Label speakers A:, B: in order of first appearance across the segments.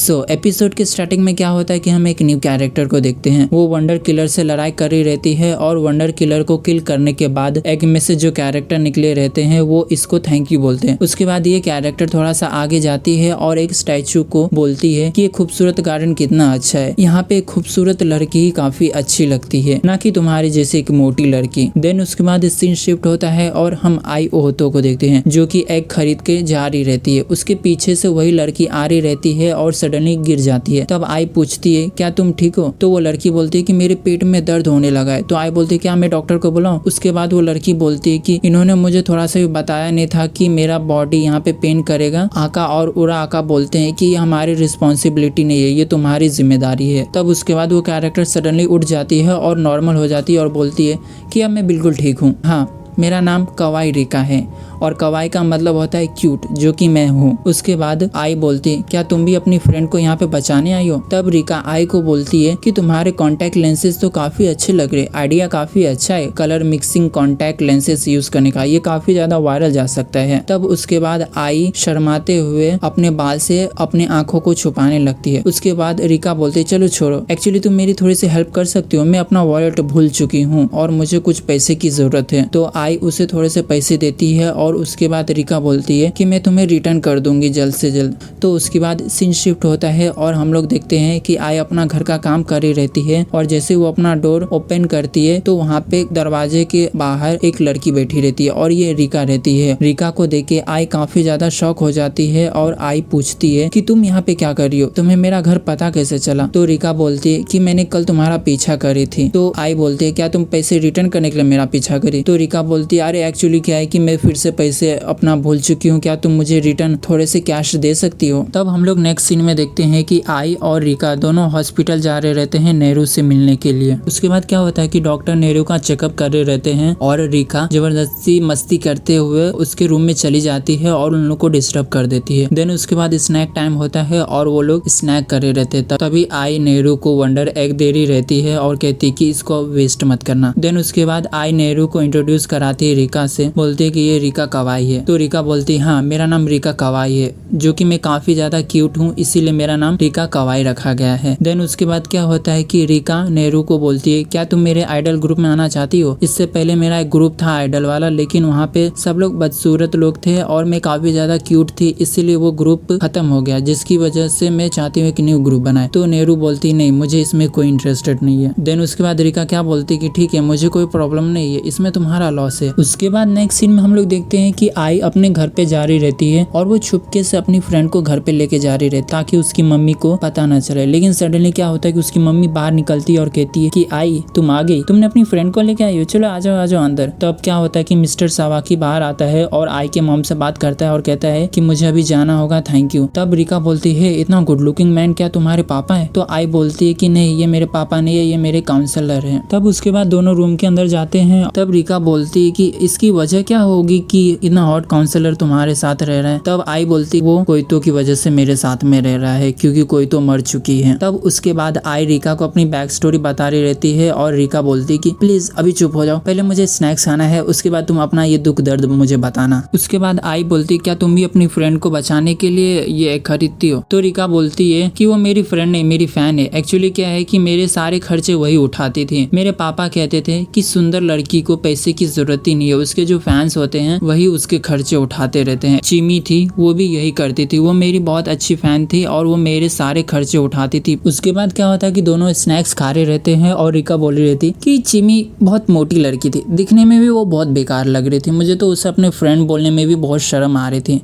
A: Episode के starting में क्या होता है कि हम एक न्यू कैरेक्टर को देखते हैं। वो वंडर किलर से लड़ाई कर रही रहती है और वंडर किलर को किल करने के बाद एक में से जो कैरेक्टर निकले रहते हैं वो इसको थैंक यू बोलते हैं। उसके बाद ये कैरेक्टर थोड़ा सा आगे जाती है और एक स्टैचू को बोलती है कि ये खूबसूरत गार्डन कितना अच्छा है, यहाँ पे एक खूबसूरत लड़की ही काफी अच्छी लगती है, ना कि तुम्हारी जैसे एक मोटी लड़की। देन उसके बाद सीन शिफ्ट होता है और हम आई ओहतो को देखते हैं जो कि एग खरीद के जा रही रहती है। उसके पीछे से वही लड़की आ रही रहती है और सडनली गिर जाती है। तब आई पूछती है क्या तुम ठीक हो? तो वो लड़की बोलती है कि मेरे पेट में दर्द होने लगा है। तो आई बोलती है क्या मैं डॉक्टर को बुलाऊं? उसके बाद वो लड़की बोलती है कि इन्होंने मुझे थोड़ा सा भी बताया नहीं था कि मेरा बॉडी यहाँ पे पेन करेगा। आका और उरा आका बोलते हैं कि ये हमारी रिस्पॉन्सिबिलिटी नहीं है, ये तुम्हारी जिम्मेदारी है। तब उसके बाद वो कैरेक्टर सडनली उठ जाती है और नॉर्मल हो जाती है और बोलती है कि अब मैं बिल्कुल ठीक हूँ। हाँ, मेरा नाम कवाई रिका है और कवाई का मतलब होता है क्यूट, जो कि मैं हूँ। उसके बाद आई बोलती क्या तुम भी अपनी फ्रेंड को यहाँ पे बचाने आई हो? तब रिका आई को बोलती है कि तुम्हारे कॉन्टैक्ट लेंसेज तो काफी अच्छे लग रहे, आइडिया काफी अच्छा है colour mixing contact lenses use करने का, ये काफी ज्यादा वायरल जा सकता है। तब उसके बाद आई शर्माते हुए अपने बाल से अपने आंखों को छुपाने लगती है। उसके बाद रिका बोलती है चलो छोड़ो, एक्चुअली तुम मेरी थोड़ी सी हेल्प कर सकती हो, मैं अपना वॉलेट भूल चुकी हूँ और मुझे कुछ पैसे की जरूरत है। तो आई उसे थोड़े से पैसे देती है और उसके बाद रिका बोलती है कि मैं तुम्हें रिटर्न कर दूंगी जल्द से जल्द। तो उसके बाद सीन शिफ्ट होता है और हम लोग देखते हैं कि आई अपना घर का काम कर रही रहती है और जैसे वो अपना डोर ओपन करती है तो वहाँ पे दरवाजे के बाहर एक लड़की बैठी रहती है और ये रिका रहती है। रिका को देख के आई काफी ज्यादा शॉक हो जाती है और आई पूछती है कि तुम यहाँ पे क्या कर रही हो, तुम्हें मेरा घर पता कैसे चला? तो रिका बोलती है कि मैंने कल तुम्हारा पीछा करी थी। तो आई बोलती है क्या तुम पैसे रिटर्न करने के लिए मेरा पीछा करी? तो रिका बोलती है अरे एक्चुअली क्या है कि मैं फिर से पैसे अपना भूल चुकी हूँ, क्या तुम मुझे रिटर्न थोड़े से कैश दे सकती हो? तब हम लोग नेक्स्ट सीन में देखते हैं कि आई और रिका दोनों हॉस्पिटल जा रहे रहते हैं नेहरू से मिलने के लिए। उसके बाद क्या होता है कि डॉक्टर नेहरू का चेकअप कर रहे रहते हैं और रिका जबरदस्ती मस्ती करते हुए उसके रूम में चली जाती है और उन लोग को डिस्टर्ब कर देती है। देन उसके बाद स्नैक टाइम होता है और वो लोग स्नैक कर रहे रहते हैं। तभी आई नेहरू को वंडर एग दे रही रहती है और कहती है कि इसको वेस्ट मत करना। देन उसके बाद आई नेहरू को इंट्रोड्यूस कराती है रिका से, बोलती है कि ये रिका कवाई है। तो रिका बोलती है हाँ मेरा नाम रिका कवाई है, जो कि मैं काफी ज्यादा क्यूट हूँ इसीलिए मेरा नाम रिका कवाई रखा गया है। देन उसके बाद क्या होता है कि रिका नेहरू को बोलती है क्या तुम मेरे आइडल ग्रुप में आना चाहती हो? इससे पहले मेरा एक ग्रुप था आइडल वाला, लेकिन वहाँ पे सब लोग बदसूरत लोग थे और मैं काफी ज्यादा क्यूट थी, इसीलिए वो ग्रुप खत्म हो गया, जिसकी वजह से मैं चाहती हूँ कि न्यू ग्रुप बनाए। तो नेहरू बोलती नहीं, मुझे इसमें कोई इंटरेस्टेड नहीं है। देन उसके बाद रिका क्या बोलती कि ठीक है मुझे कोई प्रॉब्लम नहीं है, इसमें तुम्हारा लॉस है। उसके बाद नेक्स्ट सीन में हम लोग देखते हैं कि आई अपने घर पे जा रही रहती है और वो छुपके से अपनी फ्रेंड को घर पे लेके जा रही रहती ताकि उसकी मम्मी को पता न चले। लेकिन सडनली क्या होता है कि उसकी मम्मी बाहर निकलती है और कहती है कि आई तुम आ गई, तुमने अपनी फ्रेंड को लेके आई हो, चलो आ जाओ अंदर। तब क्या होता है कि मिस्टर सावाकी बाहर आता है और आई के मॉम से बात करता है और कहता है कि मुझे अभी जाना होगा, थैंक यू। तब रिका बोलती है इतना गुड लुकिंग मैन क्या तुम्हारे पापा है? तो आई बोलती है कि नहीं ये मेरे पापा नहीं है, ये मेरे काउंसलर है। तब उसके बाद दोनों रूम के अंदर जाते हैं। तब रिका बोलती है कि इसकी वजह क्या होगी कि इतना हॉट काउंसलर तुम्हारे साथ रह रहा है? तब आई बोलती वो कोयतो की वजह से मेरे साथ में रह रहा है क्योंकि कोयतो मर चुकी है। तब उसके बाद आई रिका को अपनी बैक स्टोरी बता रही रहती है और रिका बोलती कि प्लीज अभी चुप हो जाओ, पहले मुझे स्नैक्स खाना है, उसके बाद तुम अपना ये दुख दर्द मुझे बताना। उसके बाद आई बोलती क्या तुम भी अपनी फ्रेंड को बचाने के लिए ये खरीदती हो? तो रिका बोलती है कि वो मेरी फ्रेंड नहीं मेरी फैन है। एक्चुअली क्या है कि मेरे सारे खर्चे वही उठाती थी। मेरे पापा कहते थे कि सुंदर लड़की को पैसे की जरूरत ही नहीं है, उसके जो फैंस होते हैं वही उसके खर्चे उठाते रहते हैं। चिमी थी वो भी यही करती थी, वो मेरी बहुत अच्छी फैन थी और वो मेरे सारे खर्चे उठाती थी। उसके बाद क्या होता है कि दोनों स्नैक्स खा रहे रहते हैं और रिका बोल रही रहती कि चिमी बहुत मोटी लड़की थी, दिखने में भी वो बहुत बेकार लग रही थी, मुझे तो उसे अपने फ्रेंड बोलने में भी बहुत शर्म आ रही थी,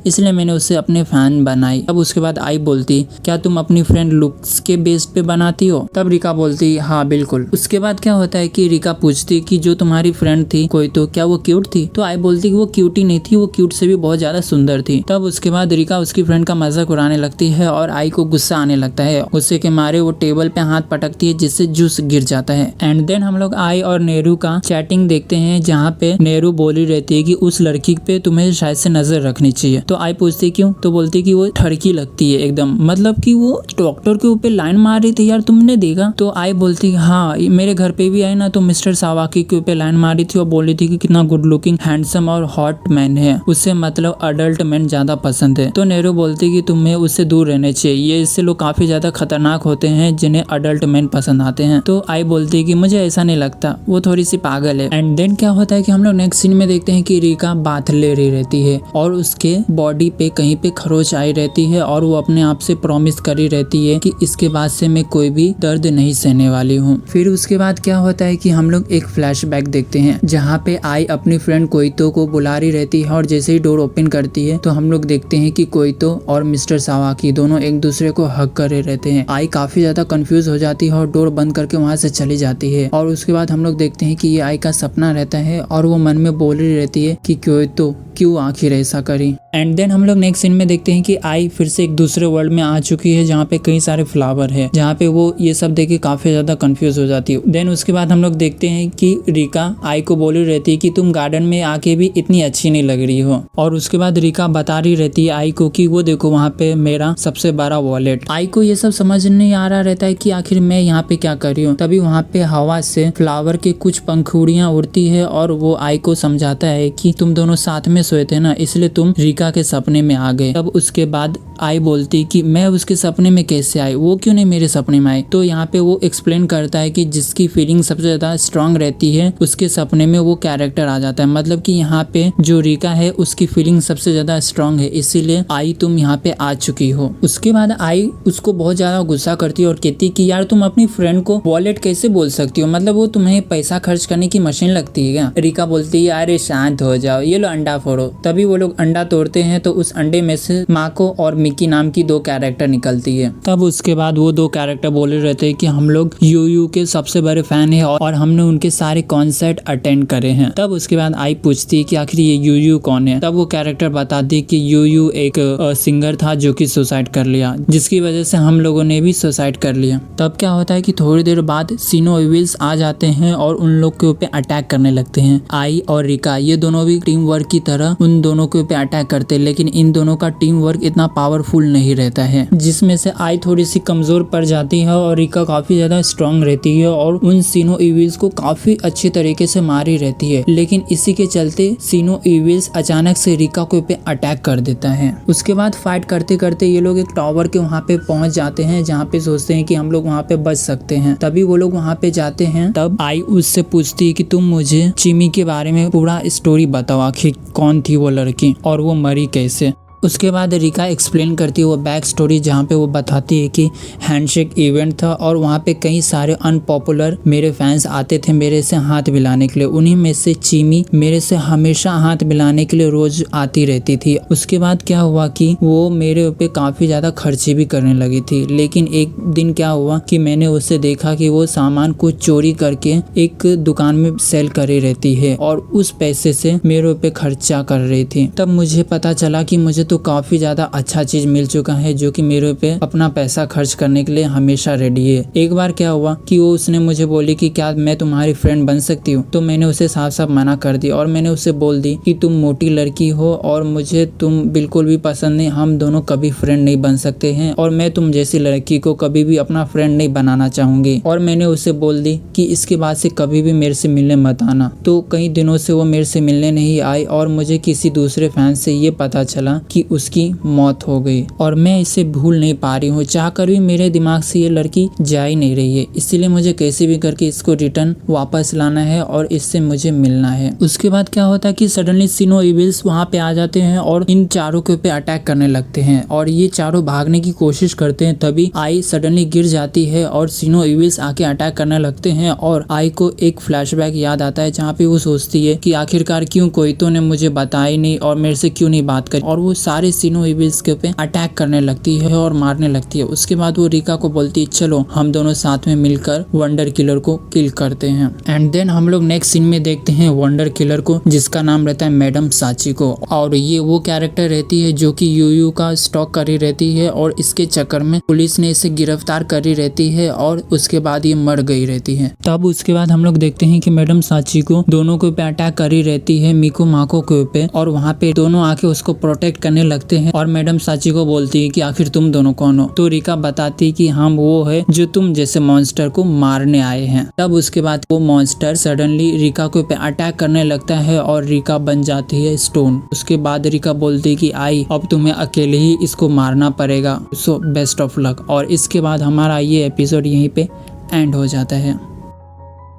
A: इसलिए मैंने उसे अपने फैन बनाई। अब उसके बाद आई बोलती क्या तुम अपनी फ्रेंड लुक्स के बेस पे बनाती हो? तब रिका बोलती हाँ बिल्कुल। उसके बाद क्या होता है कि रिका पूछती कि जो तुम्हारी फ्रेंड थी कोई तो क्या वो क्यूट थी? तो आई बोलती कि वो क्यूट ही नहीं थी, वो क्यूट से भी बहुत ज्यादा सुंदर थी। तब उसके बाद रिका उसकी फ्रेंड का मजाक उड़ाने लगती है और आई को गुस्सा आने लगता है। गुस्से के मारे वो टेबल पे हाथ पटकती है जिससे जूस गिर जाता है। एंड देन हम लोग आई और नेहरू का चैटिंग देखते हैं जहाँ पे नेहरू बोली रहती है कि उस लड़की पे तुम्हें शायद से नजर रखनी चाहिए। तो आई पूछती क्यों? तो बोलती कि वो ठड़की लगती है एकदम, मतलब कि वो डॉक्टर के ऊपर लाइन मार रही थी यार, तुमने देखा? तो आई बोलती हाँ मेरे घर पे भी आई ना तो मिस्टर सावाकी के ऊपर लाइन मारी थी और बोल रही थी कि कितना गुड लुकिंग, हैंडसम और हॉट मैन है, उससे मतलब अडल्ट मैन ज्यादा पसंद है। तो नेहरू बोलती कि तुम्हें उससे दूर रहने चाहिए, ये इससे लोग काफी ज्यादा खतरनाक होते हैं जिन्हें अडल्ट मैन पसंद आते हैं। तो आई बोलती है कि मुझे ऐसा नहीं लगता, वो थोड़ी सी पागल है। एंड देन क्या होता है कि हम लोग नेक्स्ट सीन में देखते हैं कि रिका बाथ ले रही रहती है और उसके बॉडी पे कहीं पे खरोच आई रहती है और वो अपने आप से प्रॉमिस करी रहती है कि इसके बाद से मैं कोई भी दर्द नहीं सहने वाली हूँ। फिर उसके बाद क्या होता है कि हम लोग एक फ्लैशबैक देखते हैं जहाँ पे आई अपनी फ्रेंड कोइतो को बुला रही रहती है और जैसे ही डोर ओपन करती है तो हम लोग देखते हैं कि कोइतो और मिस्टर सावाकी दोनों एक दूसरे को हग कर रहते हैं। आई काफी ज्यादा कंफ्यूज हो जाती है और डोर बंद करके वहाँ से चली जाती है। और उसके बाद हम लोग देखते हैं कि ये आई का सपना रहता है और वो मन में बोल रही रहती है कि कोइतो क्यों आखिर ऐसा करी। एंड देन हम लोग नेक्स्ट सीन में देखते हैं कि आई फिर से एक दूसरे वर्ल्ड में आ चुकी है जहाँ पे कई सारे फ्लावर है, जहाँ पे वो ये सब देख के काफी ज्यादा कंफ्यूज हो जाती है। देन उसके बाद हम लोग देखते हैं कि रिका आई को बोली रहती है कि तुम गार्डन में आके भी इतनी अच्छी नहीं लग रही हो। और उसके बाद रिका बता रही रहती है आई को कि वो देखो वहाँ पे मेरा सबसे बड़ा वॉलेट। आई को ये सब समझ नहीं आ रहा रहता है कि आखिर मैं यहाँ पे क्या कर रही हूँ। तभी वहाँ पे हवा से फ्लावर के कुछ पंखुड़ियाँ उड़ती है और वो आई को समझाता है कि तुम दोनों साथ में सोए थे ना, इसलिए तुम रिका के सपने में आ गए। तब उसके बाद आई बोलती कि मैं उसके सपने में कैसे आई, वो क्यों नहीं मेरे सपने में आई। तो यहाँ पे वो एक्सप्लेन करता है कि जिसकी फीलिंग सबसे ज्यादा स्ट्रांग रहती है उसके सपने में वो कैरेक्टर आ जाता है। मतलब कि यहाँ पे जो रिका है उसकी फीलिंग सबसे ज्यादा स्ट्रांग है, इसीलिए आई तुम यहाँ पे आ चुकी हो। उसके बाद आई उसको बहुत ज्यादा गुस्सा करती है और कहती है कि यार तुम अपनी फ्रेंड को वॉलेट कैसे बोल सकती हो, मतलब वो तुम्हें पैसा खर्च करने की मशीन लगती है क्या। रिका बोलती है अरे शांत हो जाओ, ये लो अंडा फोड़ो। तभी वो लोग अंडा तोड़ते हैं तो उस अंडे में से माको और मिकी नाम की दो कैरेक्टर निकलती है। तब उसके बाद वो दो कैरेक्टर बोले रहते हैं कि हम लोग यूयू के सबसे बड़े फैन है और हमने उनके सारे कॉन्सर्ट अटेंड करे हैं। तब उसके बाद आई पूछती है कि आखिर ये यूयू कौन है। तब वो कैरेक्टर बताती है कि यूयू एक सिंगर था जो कि सुसाइड कर लिया, जिसकी वजह से हम लोगों ने भी सुसाइड कर लिया। तब क्या होता है कि थोड़ी देर बाद सीनो इविल्स आ जाते हैं और उन लोग के ऊपर अटैक करने लगते हैं। आई और रिका ये दोनों भी टीम वर्क की तरह उन दोनों के ऊपर अटैक करते हैं, लेकिन इन दोनों का टीम वर्क इतना पावरफुल नहीं रहता है, जिसमें से आई थोड़ी सी कमजोर पड़ जाती है और रिका काफी ज्यादा स्ट्रांग रहती है और उन सीनो इविल्स को काफी अच्छे तरीके से मारी रहती है। लेकिन इसी के चलते सीनो इविल्स अचानक से रिका के ऊपर अटैक कर देता है। उसके बाद फाइट करते करते ये लोग एक टावर के वहाँ पे पहुंच जाते हैं जहाँ पे सोचते हैं कि हम लोग वहाँ पे बच सकते हैं। तभी वो लोग वहाँ पे जाते हैं। तब आई उससे पूछती है कि तुम मुझे चिमी के बारे में पूरा स्टोरी बताओ, आखिर कौन थी वो लड़की और वो मरी कैसे। उसके बाद रिका एक्सप्लेन करती है वो बैक स्टोरी जहाँ पे वो बताती है कि हैंडशेक इवेंट था और वहाँ पे कई सारे अनपॉपुलर मेरे फैंस आते थे मेरे से हाथ मिलाने के लिए। उन्हीं में से चिमी मेरे से हमेशा हाथ मिलाने के लिए रोज आती रहती थी। उसके बाद क्या हुआ कि वो मेरे ऊपर काफ़ी ज़्यादा खर्चे भी करने लगी थी। लेकिन एक दिन क्या हुआ कि मैंने उससे देखा कि वो सामान को चोरी करके एक दुकान में सेल करे रहती है और उस पैसे से मेरे ऊपर खर्चा कर रही थी। तब मुझे पता चला कि मुझे तो काफी ज्यादा अच्छा चीज मिल चुका है जो कि मेरे पे अपना पैसा खर्च करने के लिए हमेशा रेडी है। एक बार क्या हुआ कि वो उसने मुझे बोली कि क्या मैं तुम्हारी फ्रेंड बन सकती हूँ। तो मैंने उसे साफ साफ मना कर दी और मैंने उसे बोल दी कि तुम मोटी लड़की हो और मुझे तुम बिल्कुल भी पसंद नहीं, हम दोनों कभी फ्रेंड नहीं बन सकते हैं और मैं तुम जैसी लड़की को कभी भी अपना फ्रेंड नहीं बनाना चाहूंगी। और मैंने उसे बोल दी कि इसके बाद से कभी भी मेरे से मिलने मत आना। तो कई दिनों से वो मेरे से मिलने नहीं आई और मुझे किसी दूसरे फैन से ये पता चला कि उसकी मौत हो गई और मैं इसे भूल नहीं पा रही हूँ। चाहकर भी मेरे दिमाग से ये लड़की जा ही नहीं रही है, इसीलिए मुझे कैसे भी करके इसको रिटर्न वापस लाना है और इससे मुझे मिलना है। उसके बाद क्या होता है कि सडनली सीनो इविल्स वहाँ पे आ जाते हैं और इन चारों के ऊपर अटैक करने लगते हैं और ये चारों भागने की कोशिश करते हैं। तभी आई सडनली गिर जाती है और सीनो इविल्स आके अटैक करने लगते हैं और आई को एक फ्लैशबैक याद आता है जहाँ पे वो सोचती है कि आखिरकार क्यों कोइतो ने मुझे बताया नहीं और मेरे से क्यों नहीं बात करी, और वो सारे सीनो इविल्स के ऊपर अटैक करने लगती है और मारने लगती है। उसके बाद वो रिका को बोलती है चलो हम दोनों साथ में मिलकर वंडर किलर को किल करते हैं। एंड देन हम लोग नेक्स्ट सीन में देखते हैं वंडर किलर को जिसका नाम रहता है मैडम साची को, और ये वो कैरेक्टर रहती है जो कि यूयू का स्टॉक करी रहती है और इसके चक्कर में पुलिस ने इसे गिरफ्तार करी रहती है और उसके बाद ये मर गई रहती है। तब उसके बाद हम लोग देखते हैं कि मैडम साची को दोनों के ऊपर अटैक करी रहती है मिको माको के ऊपर और वहाँ पे दोनों आके उसको प्रोटेक्ट करने देखने लगते हैं और मैडम साची को बोलती है कि आखिर तुम दोनों कौन हो। तो रिका बताती कि हम वो है जो तुम जैसे मॉन्स्टर को मारने आए हैं। तब उसके बाद वो मॉन्स्टर सडनली रिका को पे अटैक करने लगता है और रिका बन जाती है स्टोन। उसके बाद रिका बोलती है कि आई अब तुम्हें अकेले ही इसको मारना पड़ेगा, सो बेस्ट ऑफ लक। और इसके बाद हमारा ये एपिसोड यहीं पे एंड हो जाता है।